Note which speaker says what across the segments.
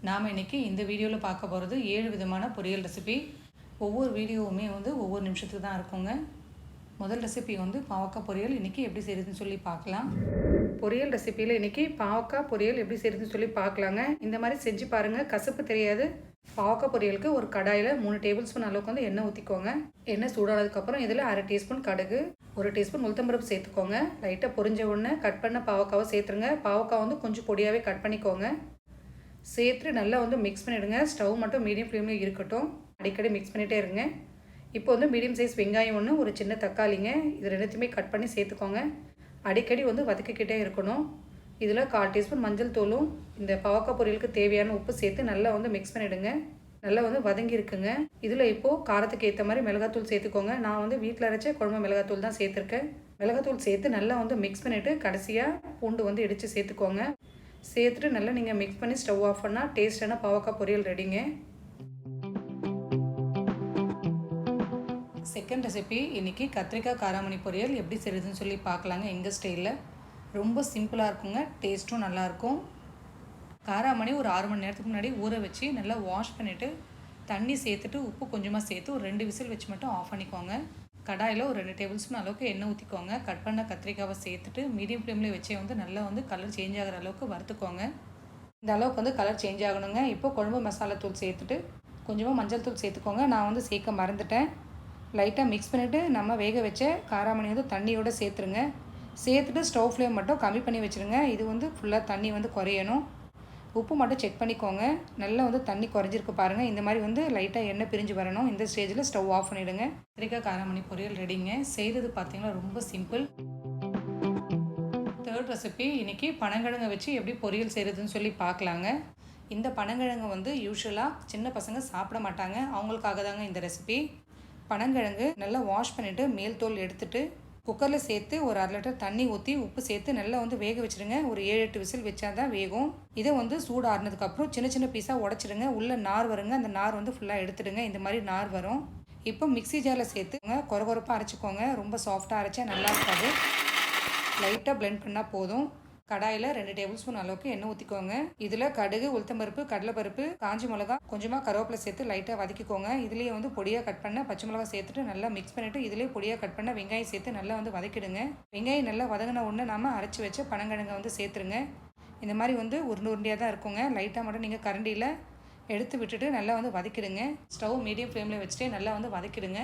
Speaker 1: நாம் இன்றைக்கி இந்த வீடியோவில் பார்க்க போகிறது 7 விதமான பொரியல் ரெசிபி. ஒவ்வொரு வீடியோவுமே ஒவ்வொரு நிமிஷத்துக்கு தான் இருக்குங்க. முதல் ரெசிபி பாவக்காய் பொரியல் இன்றைக்கி எப்படி செய்கிறதுன்னு சொல்லி பார்க்கலாம். பொரியல் ரெசிப்பியில் இன்றைக்கி பாவக்காய் பொரியல் எப்படி செய்கிறதுன்னு சொல்லி பார்க்கலாங்க. இந்த மாதிரி செஞ்சு பாருங்கள், கசப்பு தெரியாது. பாவக்காய் பொரியலுக்கு ஒரு கடாயில் 3 டேபிள் ஸ்பூன் அளவுக்கு எண்ணெய் ஊற்றிக்கோங்க. எண்ணெய் சூடானதுக்கப்புறம் இதில் 1/2 டீஸ்பூன் கடுகு, 1 டீஸ்பூன் உளுத்தம்பருப்பு சேர்த்துக்கோங்க. லைட்டாக பொரிஞ்ச உடனே கட் பண்ண பாவக்காவை சேர்த்துருங்க. பாவக்காய் கொஞ்சம் பொடியாகவே கட் பண்ணிக்கோங்க. சேர்த்து நல்லா மிக்ஸ் பண்ணிவிடுங்க. ஸ்டவ் மட்டும் மீடியம் ஃப்ளேமில் இருக்கட்டும். அடிக்கடி மிக்ஸ் பண்ணிகிட்டே இருங்க. இப்போ மீடியம் சைஸ் வெங்காயம் ஒன்று, ஒரு சின்ன தக்காளிங்க, இது ரெண்டுத்தையுமே கட் பண்ணி சேர்த்துக்கோங்க. அடிக்கடி வதக்கிக்கிட்டே இருக்கணும். இதில் 1/4 டீஸ்பூன் மஞ்சள் தூளும் இந்த பாவக்காய் பொரியலுக்கு தேவையான உப்பு சேர்த்து நல்லா மிக்ஸ் பண்ணிவிடுங்க. நல்லா வதங்கி இருக்குங்க. இதில் இப்போது காரத்துக்கு ஏற்ற மாதிரி மிளகாத்தூள் சேர்த்துக்கோங்க. நான் வீட்டில் அரைச்ச குழம்பு மிளகாத்தூள் தான் சேர்த்துருக்கேன். மிளகாத்தூள் சேர்த்து நல்லா மிக்ஸ் பண்ணிவிட்டு கடைசியாக பூண்டு இடித்து சேர்த்துக்கோங்க. சேர்த்துட்டு நல்லா நீங்கள் மிக்ஸ் பண்ணி ஸ்டவ் ஆஃப் பண்ணால் டேஸ்டான பாவக்காய் பொரியல் ரெடிங்க. செகண்ட் ரெசிபி இன்றைக்கி கத்திரிக்காய் காராமணி பொரியல் எப்படி செய்கிறதுன்னு சொல்லி பார்க்கலாங்க. எங்கள் ஸ்டைலில் ரொம்ப சிம்பிளாக இருக்குங்க, டேஸ்ட்டும் நல்லாயிருக்கும். காராமணி ஒரு 6 மணி நேரத்துக்கு முன்னாடி ஊற வச்சு நல்லா வாஷ் பண்ணிவிட்டு தண்ணி சேர்த்துட்டு உப்பு கொஞ்சமாக சேர்த்து ஒரு 2 விசில் வச்சு மட்டும் ஆஃப் பண்ணிக்கோங்க. கடாயில் ஒரு 2 டேபிள் ஸ்பூன் அளவுக்கு எண்ணெய் ஊற்றிக்கோங்க. கட் பண்ண கத்திரிக்காவை சேர்த்துட்டு மீடியம் ஃப்ளேமில் வச்சே நல்லா கலர் சேஞ்ச் ஆகிற அளவுக்கு வறுத்துக்கோங்க. இந்த அளவுக்கு கலர் சேஞ்ச் ஆகணுங்க. இப்போ குழம்பு மசாலா தூள் சேர்த்துட்டு கொஞ்சமாக மஞ்சள் தூள் சேர்த்துக்கோங்க. நான் சேர்க்க மறந்துட்டேன். லைட்டாக மிக்ஸ் பண்ணிவிட்டு நம்ம வேக வச்ச காராமணி தண்ணியோடு சேர்த்துருங்க. சேர்த்துட்டு ஸ்டவ் ஃப்ளேம் மட்டும் கம்மி பண்ணி வச்சுருங்க. இது ஃபுல்லாக தண்ணி குறையணும். உப்பு மட்டும் செக் பண்ணிக்கோங்க. நல்லா தண்ணி குறைஞ்சிருக்கு பாருங்கள். இந்த மாதிரி லைட்டாக எண்ணெய் பிரிஞ்சு வரணும். இந்த ஸ்டேஜில் ஸ்டவ் ஆஃப் பண்ணிவிடுங்க. கத்திரிக்காய் காராமணி பொரியல் ரெடிங்க. செய்கிறது பார்த்தீங்கன்னா ரொம்ப சிம்பிள். தேர்ட் ரெசிபி இன்றைக்கி பனங்கிழங்கை வச்சு எப்படி பொரியல் செய்கிறதுன்னு சொல்லி பார்க்கலாங்க. இந்த பனங்கிழங்கு யூஸ்வலாக சின்ன பசங்க சாப்பிட மாட்டாங்க. அவங்களுக்காக தாங்க இந்த ரெசிபி. பனங்கிழங்கு நல்லா வாஷ் பண்ணிவிட்டு மேல் தோல் எடுத்துகிட்டு குக்கரில் சேர்த்து ஒரு 1/2 லிட்டர் தண்ணி ஊற்றி உப்பு சேர்த்து நல்லா வேக வச்சுருங்க. ஒரு 7-8 விசில் வச்சா தான் வேகும். இதை சூடு ஆறுனதுக்கப்புறம் சின்ன சின்ன பீஸாக உடச்சிடுங்க. உள்ளே நார் வருங்க, அந்த நார் ஃபுல்லாக எடுத்துடுங்க. இந்த மாதிரி நார் வரும். இப்போ மிக்ஸி ஜாரில் சேர்த்துங்க. கொரகொரப்பாக அரைச்சிக்கோங்க. ரொம்ப சாஃப்டாக அரைச்சா நல்லா இருக்காது. லைட்டாக பிளெண்ட் பண்ணால் போதும். கடாயில் 2 டேபிள் ஸ்பூன் அளவுக்கு எண்ணெய் ஊற்றிக்கோங்க. இதில் கடுகு, உளுத்தம்பருப்பு, கடலைப்பருப்பு, காஞ்சி மிளகா, கொஞ்சமாக கருவேப்பிலை சேர்த்து லைட்டாக வதக்கிக்கோங்க. இதுலேயே பொடியாக கட் பண்ண பச்சை மிளகா சேர்த்துட்டு நல்லா மிக்ஸ் பண்ணிவிட்டு இதிலே பொடியாக கட் பண்ண வெங்காயம் சேர்த்து நல்லா வதக்கிடுங்க. வெங்காயம் நல்லா வதங்கின உடனே நம்ம அரைச்சி வச்ச பனங்கிழங்கை சேர்த்துருங்க. இந்த மாதிரி உருண்டையாக தான் இருக்குங்க. லைட்டாக மட்டும் நீங்கள் கரண்டியில் எடுத்து விட்டுட்டு நல்லா வதக்கிடுங்க. ஸ்டவ் மீடியம் ஃப்ளேமில் வச்சுட்டு நல்லா வதக்கிடுங்க.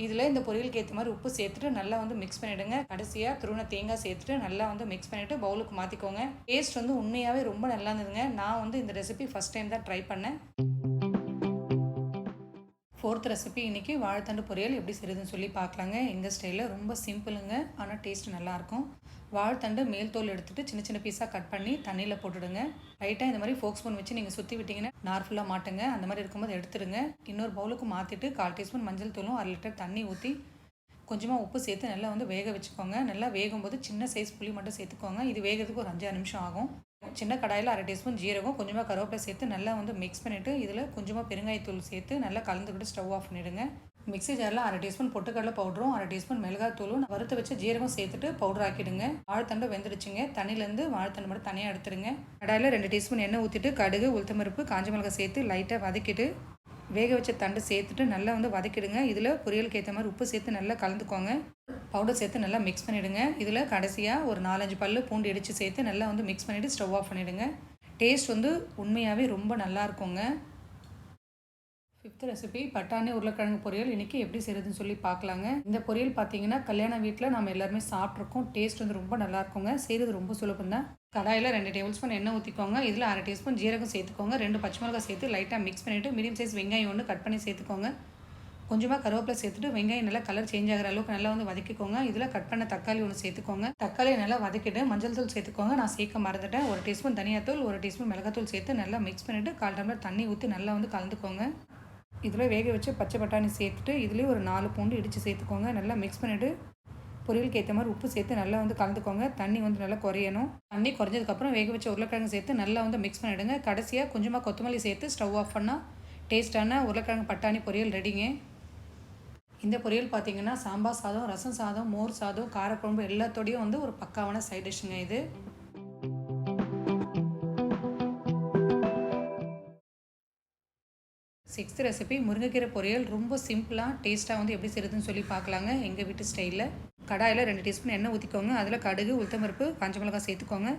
Speaker 1: இதில் இந்த பொரியலுக்கு ஏற்ற மாதிரி உப்பு சேர்த்துட்டு நல்லா மிக்ஸ் பண்ணிவிடுங்க. கடைசியாக துருவன தேங்காய் சேர்த்துட்டு நல்லா மிக்ஸ் பண்ணிவிட்டு பவுலுக்கு மாற்றிக்கோங்க. டேஸ்ட் உண்மையாகவே ரொம்ப நல்லா இருந்ததுங்க. நான் இந்த ரெசிபி ஃபஸ்ட் டைம் தான் ட்ரை பண்ணேன். ஃபோர்த் ரெசிபி இன்றைக்கி வாழைத்தண்டு பொரியல் எப்படி செய்கிறதுன்னு சொல்லி பார்க்கலாங்க. எங்கள் ஸ்டைலில் ரொம்ப சிம்பிளுங்க, ஆனால் டேஸ்ட் நல்லாயிருக்கும். வாழைத்தண்டு மேல் தோல் எடுத்துகிட்டு சின்ன சின்ன பீஸாக கட் பண்ணி தண்ணியில் போட்டுடுங்க. லைட்டாக இந்த மாதிரி ஃபோக் ஸ்பூன் வச்சு நீங்கள் சுற்றி விட்டிங்கன்னா நார் ஃபுல்லாக மாட்டுங்க. அந்த மாதிரி இருக்கும்போது எடுத்துடுங்க. இன்னொரு பவுலுக்கு மாற்றிட்டு 1/4 டீஸ்பூன் மஞ்சள் தூளும் 1/2 லிட்டர் தண்ணி ஊற்றி கொஞ்சமாக உப்பு சேர்த்து நல்லா வேக வச்சுக்கோங்க. நல்லா வேகும்போது சின்ன சைஸ் புளி மட்டும் சேர்த்துக்கோங்க. இது வேகிறதுக்கு ஒரு 5-6 நிமிஷம் ஆகும். சின்ன கடாயில் 1/2 டீஸ்பூன் ஜீரகம், கொஞ்சமாக கருவேப்பிலை சேர்த்து நல்லா மிக்ஸ் பண்ணிவிட்டு இதில் கொஞ்சமாக பெருங்காயத்தூள் சேர்த்து நல்லா கலந்துக்கிட்டு ஸ்டவ் ஆஃப் பண்ணிவிடுங்க. மிக்ஸி ஜாரில் 1/2 டீஸ்பூன் பொட்டுக்கடலை பவுடரும் 1/2 டீஸ்பூன் மிளகாத்தூளும் வறுத்து வச்சு ஜீரகம் சேர்த்துட்டு பவுடர் ஆக்கிடுங்க. வாழைத்தண்டு வெந்துடுச்சுங்க. தண்ணியிலேருந்து வாழைத்தண்டு மட்டும் தனியாக எடுத்துருங்க. கடாயில் 2 டீஸ்பூன் எண்ணெய் ஊற்றிட்டு கடுகு, உளுத்தம்பருப்பு, காஞ்ச மிளகாய் சேர்த்து லைட்டாக வதக்கிட்டு வேக வச்ச தண்டு சேர்த்துட்டு நல்லா வதக்கிடுங்க. இதில் பொரியலுக்கு ஏற்ற மாதிரி உப்பு சேர்த்து நல்லா கலந்துக்கோங்க. பவுடர் சேர்த்து நல்லா மிக்ஸ் பண்ணிவிடுங்க. இதில் கடைசியாக ஒரு 4-5 பல்லு பூண்டு இடித்து சேர்த்து நல்லா மிக்ஸ் பண்ணிவிட்டு ஸ்டவ் ஆஃப் பண்ணிவிடுங்க. டேஸ்ட் உண்மையாகவே ரொம்ப நல்லா இருக்குங்க. ஃபிஃப்த் ரெசிபி பட்டாணி உருளைக்கிழங்கு பொரியல் இன்றைக்கி எப்படி செய்கிறதுன்னு சொல்லி பார்க்கலாங்க. இந்த பொரியல் பார்த்தீங்கன்னா கல்யாண வீட்டில் நம்ம எல்லாருமே சாப்பிட்ருக்கோம். டேஸ்ட் ரொம்ப நல்லா இருக்குங்க. செய்கிறது ரொம்ப சுலபம் தான். கடாயில் 2 டேபிள் ஸ்பூன் எண்ணெய் ஊற்றிக்கோங்க. இதில் 1/2 டீஸ்பூன் ஜீரகம் சேர்த்துக்கோங்க. 2 பச்சை மிளகாய் சேர்த்து லைட்டாக மிக்ஸ் பண்ணிவிட்டு மீடியம் சைஸ் வெங்காயம் ஒன்று கட் பண்ணி சேர்த்துக்கோங்க. கொஞ்சமாக கருவேப்பிலை சேர்த்துட்டு வெங்காயம் நல்லா கலர் சேஞ்ச் ஆகிற அளவுக்கு நல்லா வதக்கிக்கோங்க. இதில் கட் பண்ண தக்காளி ஒன்று சேர்த்துக்கோங்க. தக்காளியை நல்லா வதக்கிட்டு மஞ்சள் தூள் சேர்த்துக்கோங்க. நான் சேர்க்க மறந்துட்டேன். 1 டீஸ்பூன் தனியாத்தூள், 1 டீஸ்பூன் மிளகாத்தூள் சேர்த்து நல்லா மிக்ஸ் பண்ணிவிட்டு 1/4 டம்ளர் தண்ணி ஊற்றி நல்லா கலந்துக்கோங்க. இதில் வேக வச்சு பச்சை பட்டாணி சேர்த்துட்டு இதுலேயே ஒரு 4 பூண்டு இடித்து சேர்த்துக்கோங்க. நல்லா மிக்ஸ் பண்ணிவிட்டு பொரியலுக்கு ஏற்ற மாதிரி உப்பு சேர்த்து நல்லா கலந்துக்கோங்க. தண்ணி நல்லா குறையணும். தண்ணி குறைஞ்சதுக்கப்புறம் வேக வச்ச உருளைக்கிழங்கு சேர்த்து நல்லா மிக்ஸ் பண்ணிவிடுங்க. கடைசியாக கொஞ்சமாக கொத்தமல்லி சேர்த்து ஸ்டவ் ஆஃப் பண்ணால் டேஸ்ட்டான உருளைக்கிழங்கு பட்டாணி பொரியல் ரெடிங்க. இந்த பொரியல் பார்த்திங்கன்னா சாம்பார் சாதம், ரசம் சாதம், மோர் சாதம், காரக்குழம்பு எல்லாத்தோடையும் ஒரு பக்காவான சைட் டிஷ்ஷுங்க இது. 6th ரெசிபி முருங்கைக்கீரை பொரியல் ரொம்ப சிம்பிளாக டேஸ்ட்டாக வந்து எப்படி செய்யுதுன்னு சொல்லி பார்க்கலாங்க எங்கள் வீட்டு ஸ்டைலில். கடாயில் 2 டீஸ்பூன் எண்ணெய் ஊற்றிக்கோங்க. அதில் கடுகு, உளுத்தம்பருப்பு, காஞ்ச மிளகாய் சேர்த்துக்கோங்க.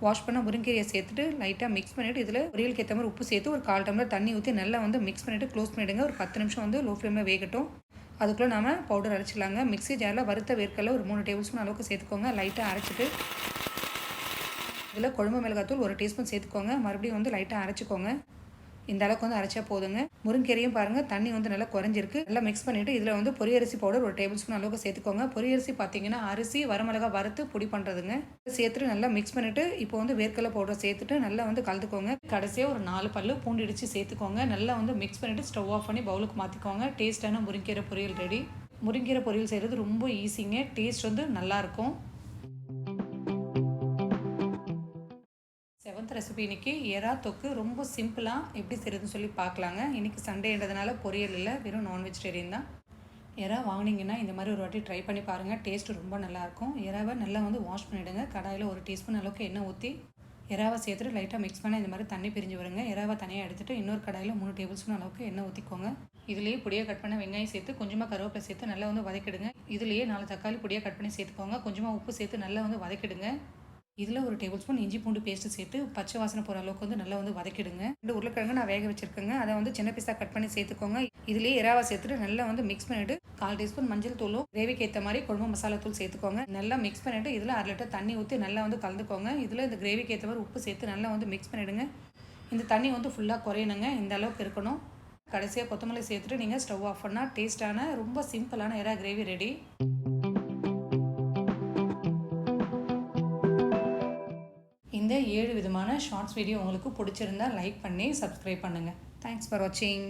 Speaker 1: வாஷ் பண்ண முருங்கைக்கீரையை சேர்த்துட்டு லைட்டாக மிக்ஸ் பண்ணிவிட்டு இதில் பொரியலுக்கு ஏற்ற மாதிரி உப்பு சேர்த்து ஒரு 1/4 டம்ளர் தண்ணி ஊற்றி நல்லா வந்து மிக்ஸ் பண்ணிவிட்டு க்ளோஸ் பண்ணிவிடுங்க. ஒரு 10 நிமிஷம் வந்து லோ ஃப்ளேமில் வேகட்டும். அதுக்குள்ளே நம்ம பவுடர் அரைச்சிடலாங்க. மிக்ஸி ஜாரில் வறுத்த வேர்க்கடலை ஒரு 3 டேபிள் ஸ்பூன் அளவுக்கு சேர்த்துக்கோங்க. லைட்டாக அரைச்சிட்டு இதில் குழம்பு மிளகாத்தூள் 1 டீஸ்பூன் சேர்த்துக்கோங்க. மறுபடியும் வந்து லைட்டாக அரைச்சிக்கோங்க. இந்த அளவுக்கு வந்து அரைச்சா போதுங்க. முருங்கீரையும் பாருங்கள் தண்ணி வந்து நல்லா குறைஞ்சிருக்கு. நல்லா மிக்ஸ் பண்ணிவிட்டு இதில் வந்து பொரியரிசி பவுடர் 1 டேபிள் ஸ்பூன் அளவுக்கு சேர்த்துக்கோங்க. பொரியரிசி பார்த்தீங்கன்னா அரிசி வரமிளகா வறுத்து பொடி பண்ணுறதுங்க. சேர்த்துட்டு நல்லா மிக்ஸ் பண்ணிவிட்டு இப்போ வந்து வேர்க்கடலை பவுடர் சேர்த்துட்டு நல்லா வந்து கலந்துக்கோங்க. கடைசியாக ஒரு 4 பல்லு பூண்டு இடித்து சேர்த்துக்கோங்க. நல்லா வந்து மிக்ஸ் பண்ணிவிட்டு ஸ்டவ் ஆஃப் பண்ணி பவுலுக்கு மாற்றிக்கோங்க. டேஸ்ட்டான முருங்கீரை பொரியல் ரெடி. முருங்கீரை பொரியல் செய்கிறது ரொம்ப ஈஸிங்க. டேஸ்ட் வந்து நல்லாயிருக்கும். 7th ரெசிபி இன்றைக்கி எறா தொக்கு ரொம்ப சிம்பிளாக எப்படி செய்கிறதுன்னு சொல்லி பார்க்கலாங்க. இன்றைக்கி சண்டேன்றதுனால பொரியல் இல்லை, வெறும் நான் வெஜிடேரியன் தான். எறா வாங்கினீங்கன்னா இந்த மாதிரி ஒரு வாட்டி ட்ரை பண்ணி பாருங்கள். டேஸ்ட்டு ரொம்ப நல்லாயிருக்கும். எறாவை நல்லா வந்து வாஷ் பண்ணிவிடுங்க. கடாயில் 1 டீஸ்பூன் அளவுக்கு எண்ணெய் ஊற்றி எறாவை சேர்த்துட்டு லைட்டாக மிக்ஸ் பண்ண இந்த மாதிரி தண்ணி பிரிஞ்சு வருங்க. எறாவை தனியாக எடுத்துகிட்டு இன்னொரு கடாயில் 3 டேபிள் ஸ்பூன் அளவுக்கு எண்ணெய் ஊற்றிக்கோங்க. இதுலேயே பொடியாக கட் பண்ண வெங்காயம் சேர்த்து கொஞ்சமாக கருவேப்பிலை சேர்த்து நல்லா வந்து வதக்கிடுங்க. இதுலேயே 4 தக்காளி பொடியாக கட் பண்ணி சேர்த்துக்கோங்க. கொஞ்சமாக உப்பு சேர்த்து நல்லா வந்து வதக்கிடுங்க. இதில் 1 டேபிள் ஸ்பூன் இஞ்சி பூண்டு பேஸ்ட்டு சேர்த்து பச்சை வாசனை போகிற அளவுக்கு வந்து நல்லா வந்து வதக்கிடுங்க. 2 உருளைக்கிழங்கு நான் வேக வச்சுருக்கேங்க. அதை வந்து சின்ன பீஸாக கட் பண்ணி சேர்த்துக்கோங்க. இதுலேயே எறாவை சேர்த்துட்டு நல்லா வந்து மிக்ஸ் பண்ணிவிட்டு 1/4 டீஸ்பூன் மஞ்சள் தூளும் கிரேவிக்கு ஏற்ற மாதிரி குழம்பு மசாலா தூள் சேர்த்துக்கோங்க. நல்லா மிக்ஸ் பண்ணிவிட்டு இதில் 1/2 லிட்டர் தண்ணி ஊற்றி நல்லா வந்து கலந்துக்கோங்க. இதில் இந்த கிரேவிக்கு ஏற்ற மாதிரி உப்பு சேர்த்து நல்லா வந்து மிக்ஸ் பண்ணிவிடுங்க. இந்த தண்ணி வந்து ஃபுல்லாக குறையணுங்க. இந்த அளவுக்கு இருக்கணும். கடைசியாக கொத்தமல்லி சேர்த்துட்டு நீங்கள் ஸ்டவ் ஆஃப் பண்ணால் டேஸ்ட்டான ரொம்ப சிம்பிளான எறா கிரேவி ரெடி. இந்த 7 விதமான ஷார்ட்ஸ் வீடியோ உங்களுக்கு பிடிச்சிருந்தா லைக் பண்ணி சப்ஸ்கிரைப் பண்ணுங்கள். தேங்க்ஸ் ஃபார் வாட்சிங்.